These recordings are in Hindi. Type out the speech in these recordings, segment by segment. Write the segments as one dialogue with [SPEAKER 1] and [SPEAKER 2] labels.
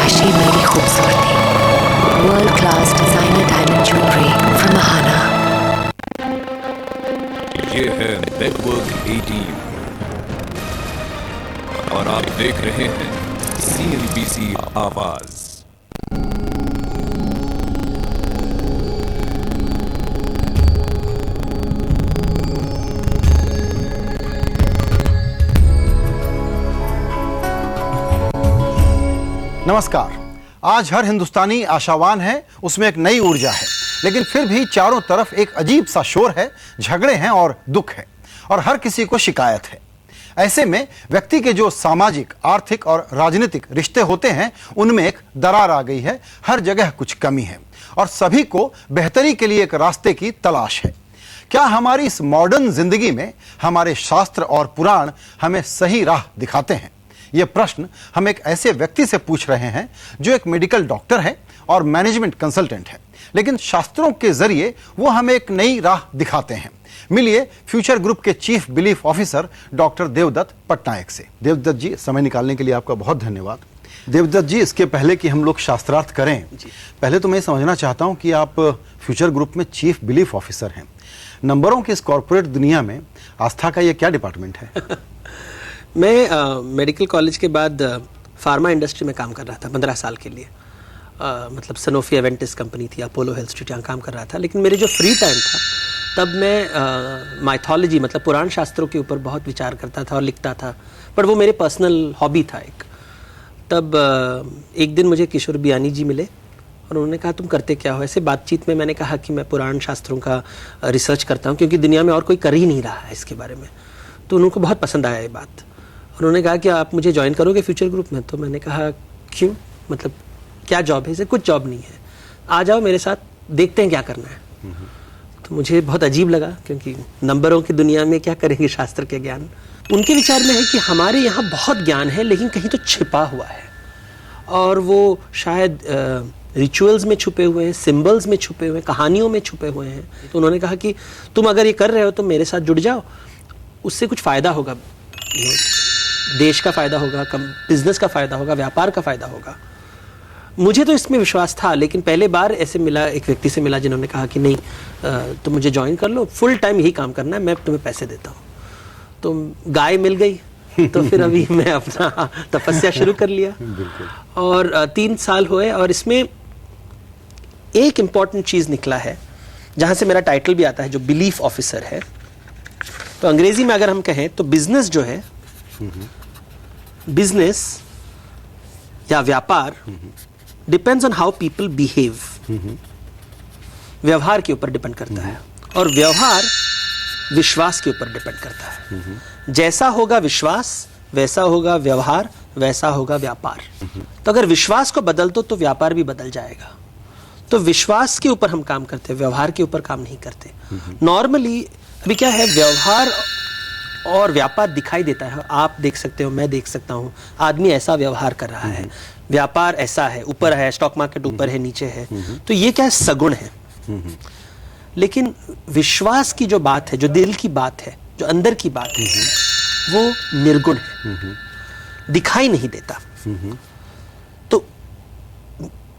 [SPEAKER 1] तराशी मेरी खूबसूरती। World class designer diamond jewellery from Mahana.
[SPEAKER 2] ये है नेटवर्क 18 और आप देख रहे हैं CNBC आवाज।
[SPEAKER 3] नमस्कार। आज हर हिंदुस्तानी आशावान है, उसमें एक नई ऊर्जा है, लेकिन फिर भी चारों तरफ एक अजीब सा शोर है, झगड़े हैं और दुख है और हर किसी को शिकायत है। ऐसे में व्यक्ति के जो सामाजिक, आर्थिक और राजनीतिक रिश्ते होते हैं, उनमें एक दरार आ गई है। हर जगह कुछ कमी है और सभी को बेहतरी के लिए एक रास्ते की तलाश है। क्या हमारी इस मॉडर्न जिंदगी में हमारे शास्त्र और पुराण हमें सही राह दिखाते हैं? यह प्रश्न हम एक ऐसे व्यक्ति से पूछ रहे हैं जो एक मेडिकल डॉक्टर है और मैनेजमेंट कंसल्टेंट है, लेकिन शास्त्रों के जरिए वो हमें एक नई राह दिखाते हैं। मिलिए फ्यूचर ग्रुप के chief belief officer doctor Devdutt Pattanaik से। देवदत्त जी, समय निकालने के लिए आपका बहुत धन्यवाद। देवदत्त जी, इसके पहले कि हम लोग शास्त्रार्थ करें, पहले तो मैं समझना चाहता हूं कि आप फ्यूचर ग्रुप में चीफ बिलीफ ऑफिसर हैं। नंबरों की इस कॉर्पोरेट दुनिया में आस्था का यह क्या डिपार्टमेंट है?
[SPEAKER 4] मैं मेडिकल कॉलेज के बाद फार्मा इंडस्ट्री में काम कर रहा था 15 साल के लिए। मतलब सनोफी एवेंटिस कंपनी थी, अपोलो हेल्थ स्ट्रीट, यहाँ काम कर रहा था। लेकिन मेरे जो फ्री टाइम था तब मैं माइथोलॉजी मतलब पुराण शास्त्रों के ऊपर बहुत विचार करता था और लिखता था, पर वो मेरे पर्सनल हॉबी था एक। तब एक दिन मुझे किशोर बियानी जी मिले और उन्होंने कहा, तुम करते क्या हो? ऐसे बातचीत में मैंने कहा कि मैं पुराण शास्त्रों का रिसर्च करता हूँ, क्योंकि दुनिया में और कोई कर ही नहीं रहा है इसके बारे में। तो उनको बहुत पसंद आया ये बात। उन्होंने कहा कि आप मुझे ज्वाइन करोगे फ्यूचर ग्रुप में? तो मैंने कहा क्यों, मतलब क्या जॉब है? इसे कुछ जॉब नहीं है, आ जाओ मेरे साथ, देखते हैं क्या करना है। तो मुझे बहुत अजीब लगा, क्योंकि नंबरों की दुनिया में क्या करेंगे शास्त्र के ज्ञान। उनके विचार में है कि हमारे यहाँ बहुत ज्ञान है, लेकिन कहीं तो छिपा हुआ है और वो शायद रिचुअल्स में छुपे हुए हैं, सिंबल्स में छुपे हुए हैं, कहानियों में छुपे हुए हैं। तो उन्होंने कहा कि तुम अगर ये कर रहे हो तो मेरे साथ जुड़ जाओ, उससे कुछ फ़ायदा होगा, देश का फ़ायदा होगा, बिजनेस का फ़ायदा होगा, व्यापार का फ़ायदा होगा। मुझे तो इसमें विश्वास था, लेकिन पहले बार ऐसे मिला, एक व्यक्ति से मिला जिन्होंने कहा कि नहीं, तुम मुझे ज्वाइन कर लो, फुल टाइम यही काम करना है, मैं तुम्हें पैसे देता हूँ। तो गाय मिल गई, तो फिर अभी मैं अपना तपस्या शुरू कर लिया और 3 साल हुए। और इसमें एक इम्पॉर्टेंट चीज़ निकला है, जहाँ से मेरा टाइटल भी आता है, जो बिलीफ ऑफिसर है। तो अंग्रेजी में अगर हम कहें तो बिजनेस जो है, बिजनेस या व्यापार depends on how people behave. व्यवहार के ऊपर डिपेंड करता है और व्यवहार विश्वास के ऊपर डिपेंड करता है। जैसा होगा विश्वास, वैसा होगा व्यवहार, वैसा होगा व्यापार। तो अगर विश्वास को बदल दो तो व्यापार भी बदल जाएगा। तो विश्वास के ऊपर हम काम करते हैं, व्यवहार के ऊपर काम नहीं करते। नॉर्मली अभी क्या है, व्यवहार और व्यापार दिखाई देता है, आप देख सकते हो, मैं देख सकता हूँ, आदमी ऐसा व्यवहार कर रहा है, व्यापार ऐसा है, ऊपर है, स्टॉक मार्केट ऊपर है, नीचे है। तो ये क्या है, सगुण है। लेकिन विश्वास की जो बात है, जो दिल की बात है, जो अंदर की बात है, वो निर्गुण है, दिखाई नहीं देता। तो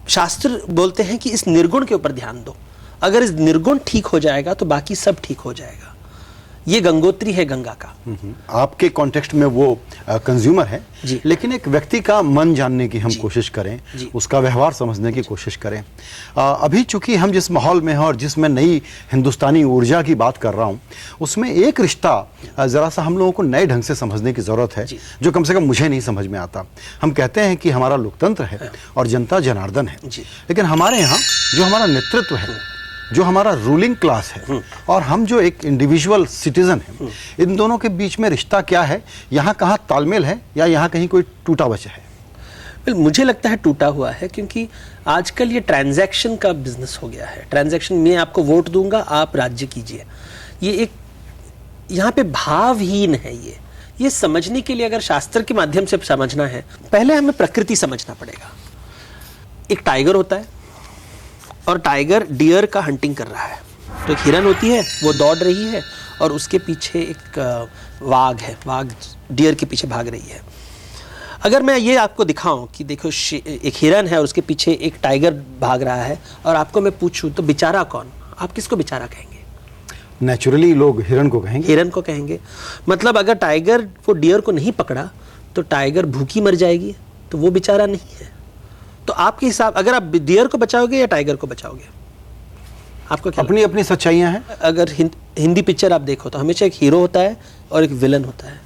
[SPEAKER 4] शास्त्र बोलते हैं कि इस निर्गुण के ऊपर ध्यान दो। अगर इस निर्गुण ठीक हो जाएगा तो बाकी सब ठीक हो जाएगा। ये गंगोत्री है गंगा का।
[SPEAKER 3] आपके कॉन्टेक्स्ट में वो कंज्यूमर है, लेकिन एक व्यक्ति का मन जानने की हम कोशिश करें, उसका व्यवहार समझने की कोशिश करें। अभी चूंकि हम जिस माहौल में हैं और जिसमें नई हिंदुस्तानी ऊर्जा की बात कर रहा हूं, उसमें एक रिश्ता जरा सा हम लोगों को नए ढंग से समझने की जरूरत है, जो कम से कम मुझे नहीं समझ में आता। हम कहते हैं कि हमारा लोकतंत्र है और जनता जनार्दन है, लेकिन हमारे यहाँ जो हमारा नेतृत्व है, जो हमारा रूलिंग क्लास है और हम जो एक इंडिविजुअल सिटीजन हैं, इन दोनों के बीच में रिश्ता क्या है? यहाँ कहाँ तालमेल है या यहाँ कहीं कोई टूटा बचा है?
[SPEAKER 4] मुझे लगता है टूटा हुआ है, क्योंकि आजकल ये ट्रांजैक्शन का बिजनेस हो गया है। ट्रांजैक्शन, मैं आपको वोट दूंगा, आप राज्य कीजिए। ये एक यहाँ पे भावहीन है। ये समझने के लिए अगर शास्त्र के माध्यम से समझना है, पहले हमें प्रकृति समझना पड़ेगा। एक टाइगर होता है और टाइगर डियर का हंटिंग कर रहा है। तो एक हिरन होती है, वो दौड़ रही है और उसके पीछे एक वाघ है, वाघ डियर के पीछे भाग रही है। अगर मैं ये आपको दिखाऊं कि देखो एक हिरन है और उसके पीछे एक टाइगर भाग रहा है, और आपको मैं पूछूं तो बेचारा कौन, आप किसको बेचारा कहेंगे?
[SPEAKER 3] नेचुरली लोग हिरन को कहेंगे।
[SPEAKER 4] हिरन को कहेंगे। मतलब अगर टाइगर वो डियर को नहीं पकड़ा तो टाइगर भूखी मर जाएगी, तो वो बेचारा नहीं है। तो आपके हिसाब, अगर आप डियर को बचाओगे या टाइगर को बचाओगे, आपको क्या
[SPEAKER 3] अपनी अपनी सच्चाइयां हैं।
[SPEAKER 4] अगर हिंदी पिक्चर आप देखो तो हमेशा एक हीरो होता है और एक विलन होता है,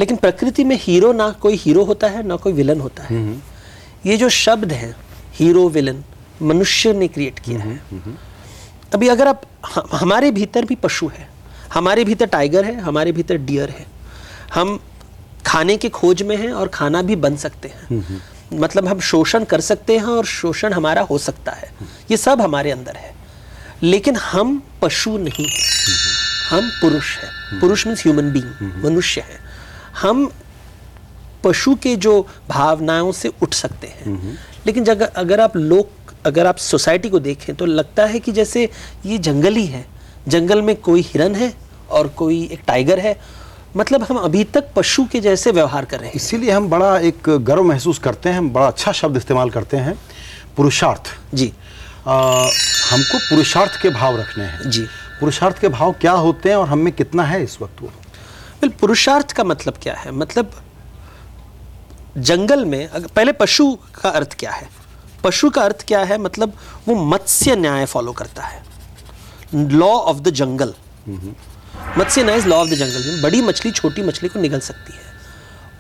[SPEAKER 4] लेकिन प्रकृति में हीरो, ना कोई हीरो होता है ना कोई विलन होता है। ये जो शब्द हैं हीरो विलन, मनुष्य ने क्रिएट किया है। अभी अगर आप, हमारे भीतर भी पशु है, हमारे भीतर टाइगर है, हमारे भीतर डियर है। हम खाने के खोज में हैं और खाना भी बन सकते हैं। मतलब हम शोषण कर सकते हैं और शोषण हमारा हो सकता है। ये सब हमारे अंदर है, लेकिन हम पशु नहीं हैं, हम पुरुष हैं। पुरुष मीन्स ह्यूमन बीइंग, मनुष्य है। हम पशु के जो भावनाओं से उठ सकते हैं। लेकिन अगर आप सोसाइटी को देखें तो लगता है कि जैसे ये जंगल ही है, जंगल में कोई हिरन है और कोई एक टाइगर है। मतलब हम अभी तक पशु के जैसे व्यवहार कर रहे हैं।
[SPEAKER 3] इसीलिए हम बड़ा एक गर्व महसूस करते हैं, हम बड़ा अच्छा शब्द इस्तेमाल करते हैं, पुरुषार्थ।
[SPEAKER 4] जी।
[SPEAKER 3] हमको पुरुषार्थ के भाव रखने हैं।
[SPEAKER 4] जी।
[SPEAKER 3] पुरुषार्थ के भाव क्या होते हैं और हम में कितना है इस वक्त वो?
[SPEAKER 4] पुरुषार्थ का मतलब क्या है? मतलब जंगल में पहले पशु का अर्थ क्या है? पशु का अर्थ क्या है? मतलब वो मत्स्य न्याय फॉलो करता है, लॉ ऑफ द जंगल। मत्स्य न्याय is law of the jungle. बड़ी मछली छोटी मछली को निगल सकती है,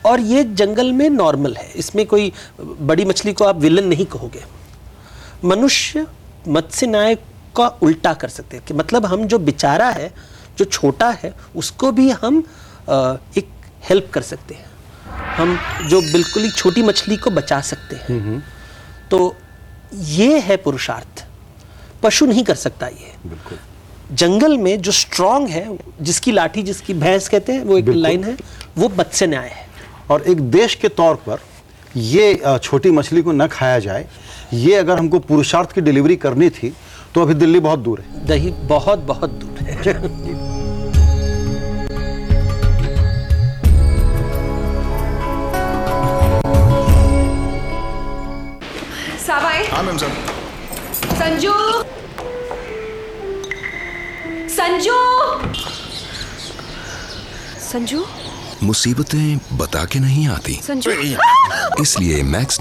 [SPEAKER 4] और ये जंगल में नॉर्मल है। इसमें कोई बड़ी मछली को आप विलन नहीं कहोगे। मनुष्य मत्स्य न्याय का उल्टा कर सकते हैं कि मतलब हम जो बेचारा है, जो छोटा है, उसको भी हम एक हेल्प कर सकते हैं। हम जो बिल्कुल ही छोटी मछली को बचा सकते हैं। तो ये है पुरुषार्थ। पशु नहीं कर सकता ये।
[SPEAKER 3] बिल्कुल।
[SPEAKER 4] जंगल में जो स्ट्रांग है, जिसकी लाठी जिसकी भैंस कहते हैं, वो एक लाइन है, वो मत्स्य न्याय है।
[SPEAKER 3] और एक देश के तौर पर ये छोटी मछली को न खाया जाए, ये अगर हमको पुरुषार्थ की डिलीवरी करनी थी तो अभी दिल्ली बहुत दूर है।
[SPEAKER 4] दही बहुत बहुत दूर है।
[SPEAKER 5] साबाई।
[SPEAKER 2] हाँ मैम साहब।
[SPEAKER 5] संजू, संजू, संजू।
[SPEAKER 6] मुसीबतें बता के नहीं आती,
[SPEAKER 5] संजू।
[SPEAKER 6] इसलिए मैक्स